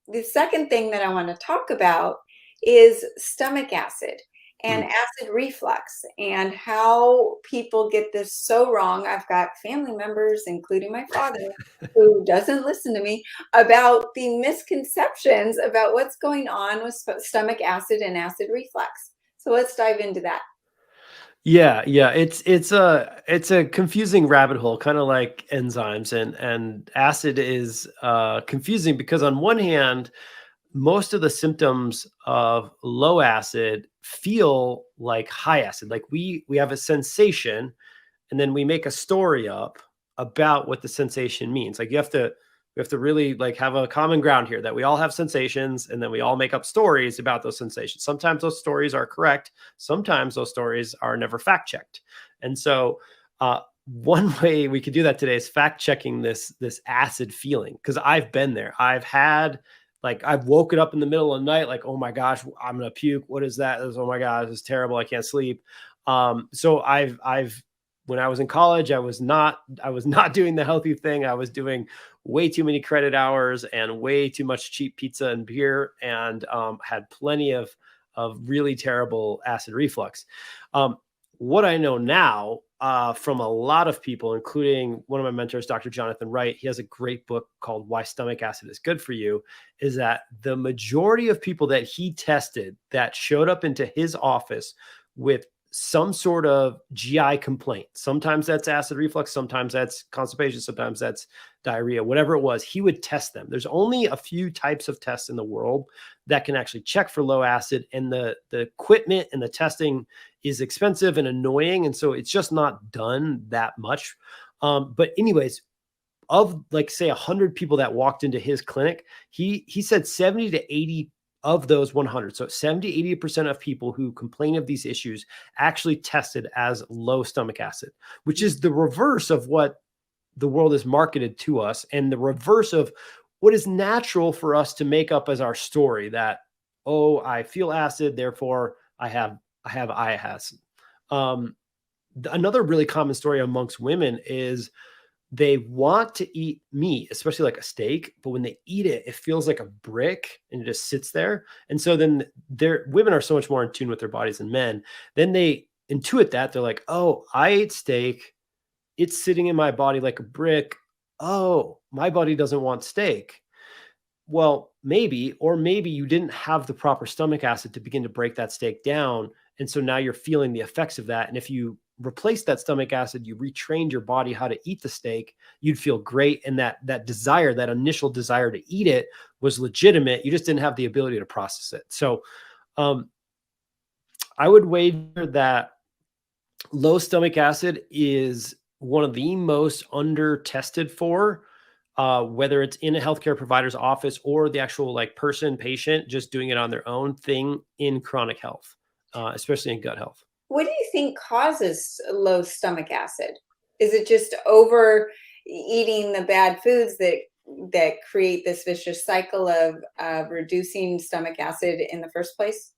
the second thing that I want to talk about is stomach acid and Mm. acid reflux and how people get this so wrong. I've got family members, including my father, who doesn't listen to me about the misconceptions about what's going on with stomach acid and acid reflux. So let's dive into that. Yeah, yeah, it's a confusing rabbit hole, kind of like enzymes, and acid is confusing because on one hand, most of the symptoms of low acid feel like high acid. Like we have a sensation, and then we make a story up about what the sensation means. Like we have to really like have a common ground here that we all have sensations, and then we all make up stories about those sensations. Sometimes those stories are correct, sometimes those stories are never fact checked. And so one way we could do that today is fact checking this acid feeling, because I've been there. I've woken up in the middle of the night like, oh my gosh, I'm gonna puke. What is that? Oh my god, this is terrible. I can't sleep. So I've when I was in college, I was not doing the healthy thing. I was doing way too many credit hours and way too much cheap pizza and beer, and had plenty of really terrible acid reflux. Um, what I know now from a lot of people, including one of my mentors, Dr. Jonathan Wright, he has a great book called Why Stomach Acid is Good for You, is that the majority of people that he tested that showed up into his office with some sort of GI complaint. Sometimes that's acid reflux, sometimes that's constipation, sometimes that's diarrhea, whatever it was, he would test them. There's only a few types of tests in the world that can actually check for low acid, and the equipment and the testing is expensive and annoying. And so it's just not done that much. But anyways, of like say 100 people that walked into his clinic, he said 70 to 80 of those 100, so 70 80% of people who complain of these issues actually tested as low stomach acid, which is the reverse of what the world is marketed to us, and the reverse of what is natural for us to make up as our story, that, oh, I feel acid, therefore I have acid. um, Another really common story amongst women is they want to eat meat, especially like a steak, but when they eat it, it feels like a brick and it just sits there. And so then their women are so much more in tune with their bodies than men. Then they intuit that they're like, oh, I ate steak. It's sitting in my body like a brick. Oh, my body doesn't want steak. Well, maybe, or maybe you didn't have the proper stomach acid to begin to break that steak down. And so now you're feeling the effects of that. And if you replace that stomach acid, you retrained your body how to eat the steak, you'd feel great. And that desire, that initial desire to eat it was legitimate. You just didn't have the ability to process it. So um, I would wager that low stomach acid is one of the most under tested for, whether it's in a healthcare provider's office or the actual like person patient just doing it on their own thing in chronic health, especially in gut health. What do you think causes low stomach acid? Is it just over eating the bad foods that create this vicious cycle of reducing stomach acid in the first place?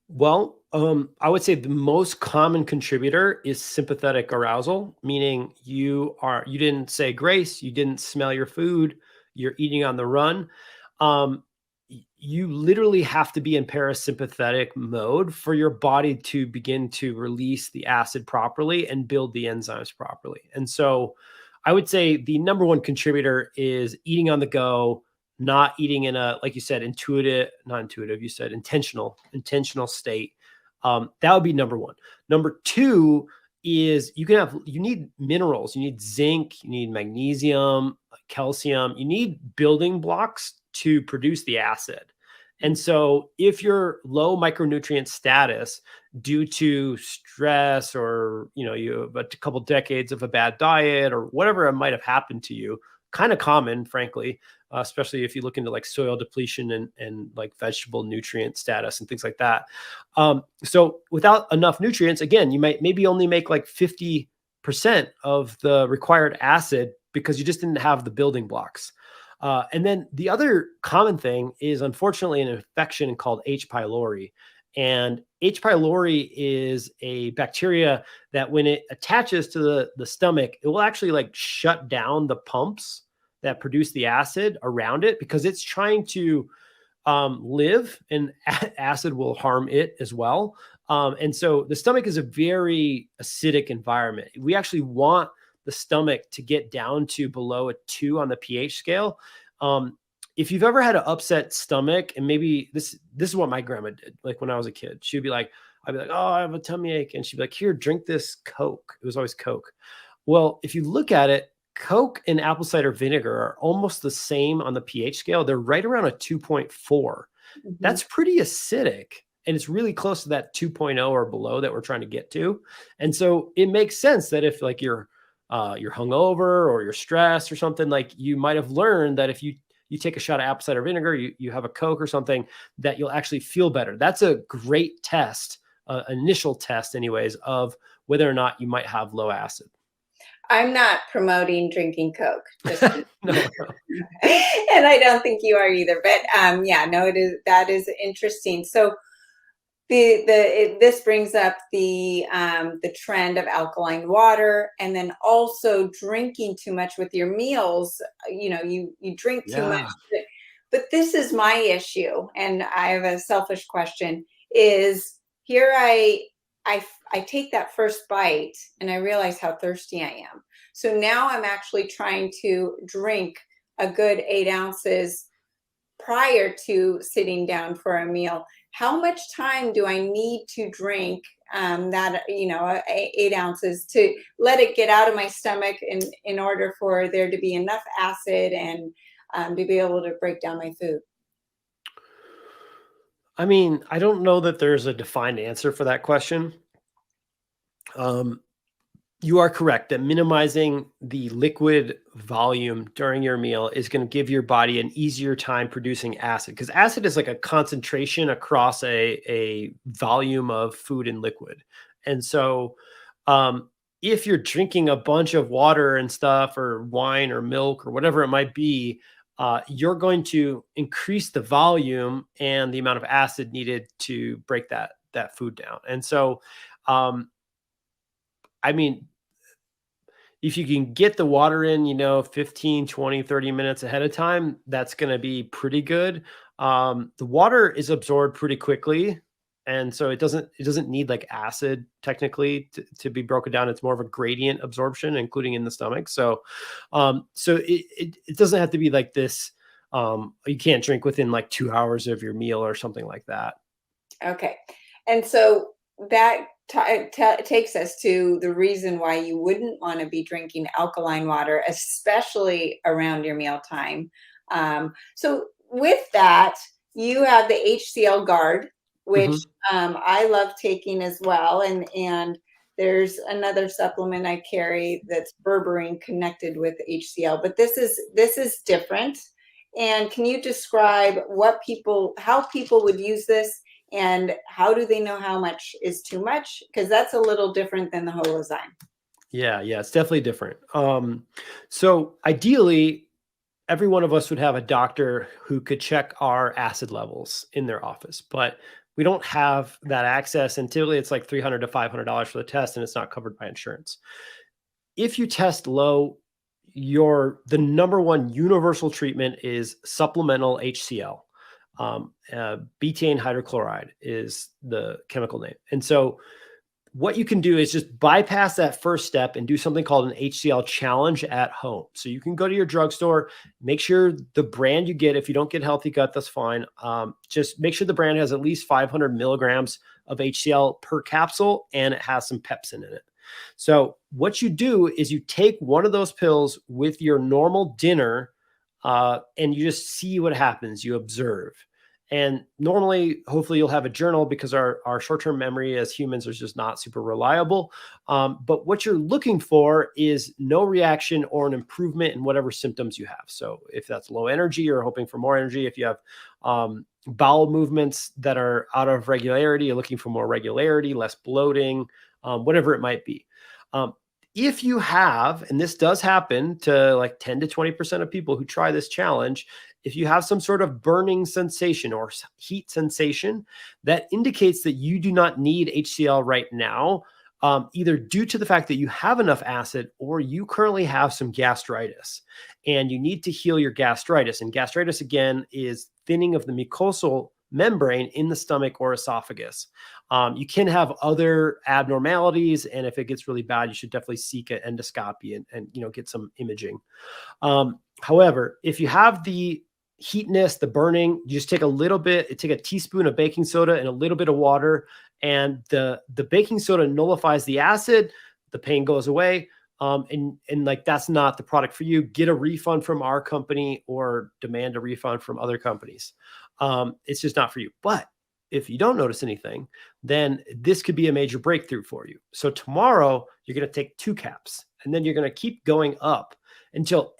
Well, I would say the most common contributor is sympathetic arousal, meaning you didn't say grace, you didn't smell your food, you're eating on the run. You literally have to be in parasympathetic mode for your body to begin to release the acid properly and build the enzymes properly. And so I would say the number one contributor is eating on the go, not eating in a, like you said, not intuitive, you said intentional state. That would be number one. Number two is you need minerals, you need zinc, you need magnesium, calcium, you need building blocks to produce the acid. And so if you're low micronutrient status due to stress, or you have a couple decades of a bad diet or whatever it might have happened to you, kind of common, frankly, especially if you look into like soil depletion and like vegetable nutrient status and things like that. So without enough nutrients, again, you might maybe only make like 50% of the required acid because you just didn't have the building blocks. And then the other common thing is, unfortunately, an infection called H. pylori. And H. pylori is a bacteria that when it attaches to the stomach, it will actually like shut down the pumps that produce the acid around it, because it's trying to live, and acid will harm it as well. And so the stomach is a very acidic environment. We actually want the stomach to get down to below a 2 on the pH scale. If you've ever had an upset stomach, and maybe this is what my grandma did. Like when I was a kid, she'd be like, I'd be like, oh, I have a tummy ache. And she'd be like, here, drink this Coke. It was always Coke. Well, if you look at it, Coke and apple cider vinegar are almost the same on the pH scale. They're right around a 2.4. Mhm. That's pretty acidic. And it's really close to that 2.0 or below that we're trying to get to. And so it makes sense that if like you're hungover or you're stressed or something, like you might have learned that if you take a shot of apple cider vinegar, you have a Coke or something, that you'll actually feel better. That's a great test, initial test anyways, of whether or not you might have low acid. I'm not promoting drinking Coke, just to No, no. and I don't think you are either. But yeah, no, that is interesting. So this brings up the trend of alkaline water, and then also drinking too much with your meals. You drink too much, Yeah. but this is my issue, and I have a selfish question. Is here I take that first bite and I realize how thirsty I am. So now I'm actually trying to drink a good 8 ounces prior to sitting down for a meal. How much time do I need to drink that, 8 ounces to let it get out of my stomach in order for there to be enough acid and to be able to break down my food? I mean, I don't know that there's a defined answer for that question. Um, you are correct that minimizing the liquid volume during your meal is going to give your body an easier time producing acid, because acid is like a concentration across a volume of food and liquid. And so, if you're drinking a bunch of water and stuff, or wine or milk or whatever it might be, you're going to increase the volume and the amount of acid needed to break that food down. And so, um, I mean, if you can get the water in, 15, 20, 30 minutes ahead of time, that's going to be pretty good. The water is absorbed pretty quickly. And so it doesn't need like acid technically to be broken down. It's more of a gradient absorption, including in the stomach. So it doesn't have to be like this. You can't drink within like 2 hours of your meal or something like that. Okay. And so that takes us to the reason why you wouldn't want to be drinking alkaline water, especially around your mealtime. So, with that, you have the HCl guard, which Mhm. I love taking as well. And there's another supplement I carry that's berberine connected with HCl, but this is different. And can you describe how people would use this, and how do they know how much is too much? Because that's a little different than the holozyme. Yeah, yeah, it's definitely different. So ideally, every one of us would have a doctor who could check our acid levels in their office, but we don't have that access. And typically it's like $300 to $500 for the test, and it's not covered by insurance. If you test low, the number one universal treatment is supplemental HCl. Betaine hydrochloride is the chemical name. And so what you can do is just bypass that first step and do something called an HCl challenge at home. So you can go to your drugstore, make sure the brand you get, if you don't get Healthy Gut, that's fine. Just make sure the brand has at least 500 milligrams of HCl per capsule, and it has some pepsin in it. So what you do is you take one of those pills with your normal dinner, and you just see what happens. You observe. And normally, hopefully, you'll have a journal, because our short-term memory as humans is just not super reliable. But what you're looking for is no reaction or an improvement in whatever symptoms you have. So if that's low energy, you're hoping for more energy. If you have bowel movements that are out of regularity, you're looking for more regularity, less bloating, whatever it might be. If you have, and this does happen to like 10 to 20% of people who try this challenge, if you have some sort of burning sensation or heat sensation, that indicates that you do not need HCl right now. either due to the fact that you have enough acid or you currently have some gastritis and you need to heal your gastritis. And gastritis, again, is thinning of the mucosal membrane in the stomach or esophagus. You can have other abnormalities, and if it gets really bad, you should definitely seek an endoscopy and get some imaging. However, if you have the heatness, the burning, you just take a teaspoon of baking soda and a little bit of water, and the baking soda nullifies the acid, the pain goes away. And like, that's not the product for you. Get a refund from our company or demand a refund from other companies. It's just not for you. But if you don't notice anything, then this could be a major breakthrough for you. So tomorrow you're going to take 2 caps, and then you're going to keep going up until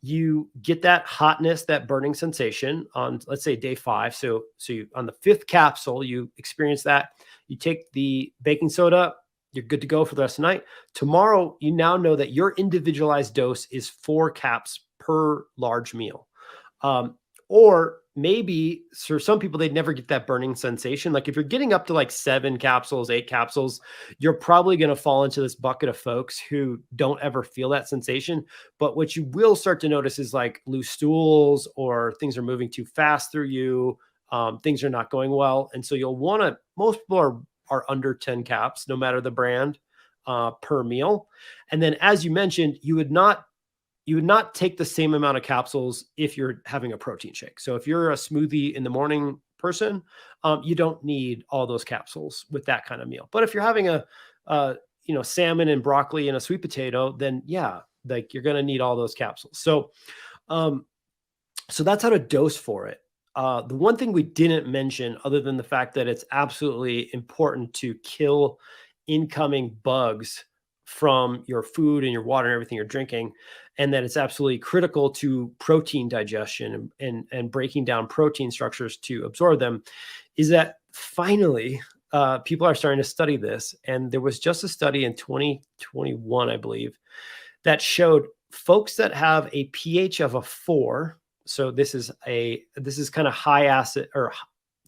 you get that hotness, that burning sensation on, let's say, day 5. So you, on the 5th capsule, you experience that. You take the baking soda, you're good to go for the rest of the night. Tomorrow, you now know that your individualized dose is 4 caps per large meal. Or maybe for some people, they'd never get that burning sensation. Like if you're getting up to like 7 capsules, 8 capsules, you're probably going to fall into this bucket of folks who don't ever feel that sensation. But what you will start to notice is like loose stools, or things are moving too fast through you. Things are not going well. And so you'll want to, most people are under 10 caps, no matter the brand, per meal. And then, as you mentioned, you would not take the same amount of capsules if you're having a protein shake. So if you're a smoothie in the morning person, you don't need all those capsules with that kind of meal. But if you're having a salmon and broccoli and a sweet potato, then yeah, like you're going to need all those capsules. So that's how to dose for it. The one thing we didn't mention, other than the fact that it's absolutely important to kill incoming bugs from your food and your water and everything you're drinking, and that it's absolutely critical to protein digestion and breaking down protein structures to absorb them, is that finally people are starting to study this. And there was just a study in 2021, I believe, that showed folks that have a pH of a 4. So this is kind of high acid, or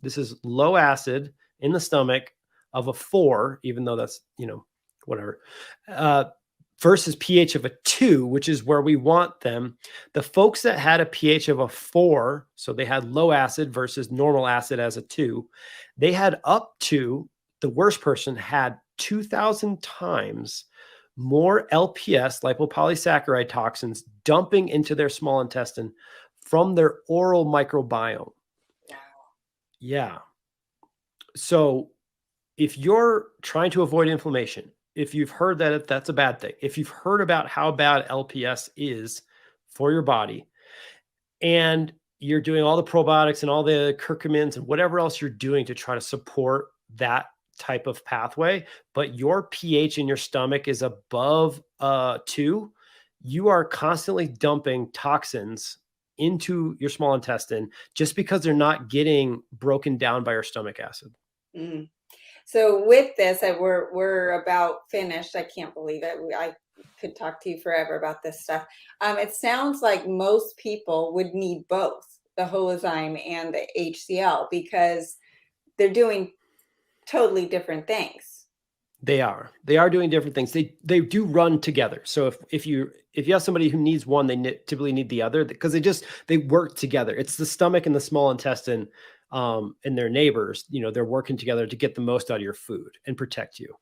this is low acid in the stomach of a 4, even though that's, whatever, versus pH of a 2, which is where we want them. The folks that had a pH of a 4, so they had low acid versus normal acid as a 2, they had up to, the worst person had 2,000 times more LPS, lipopolysaccharide toxins, dumping into their small intestine from their oral microbiome. Wow. Yeah. So if you're trying to avoid inflammation, if you've heard that that's a bad thing, if you've heard about how bad LPS is for your body, and you're doing all the probiotics and all the curcumins and whatever else you're doing to try to support that type of pathway, but your pH in your stomach is above 2, you are constantly dumping toxins into your small intestine just because they're not getting broken down by your stomach acid. Mm. So with this, we're about finished. I can't believe it. I could talk to you forever about this stuff. It sounds like most people would need both the Holozyme and the HCl, because they're doing totally different things. They are doing different things. They do run together. So if you have somebody who needs one, they typically need the other, because they work together. It's the stomach and the small intestine and their neighbors, they're working together to get the most out of your food and protect you.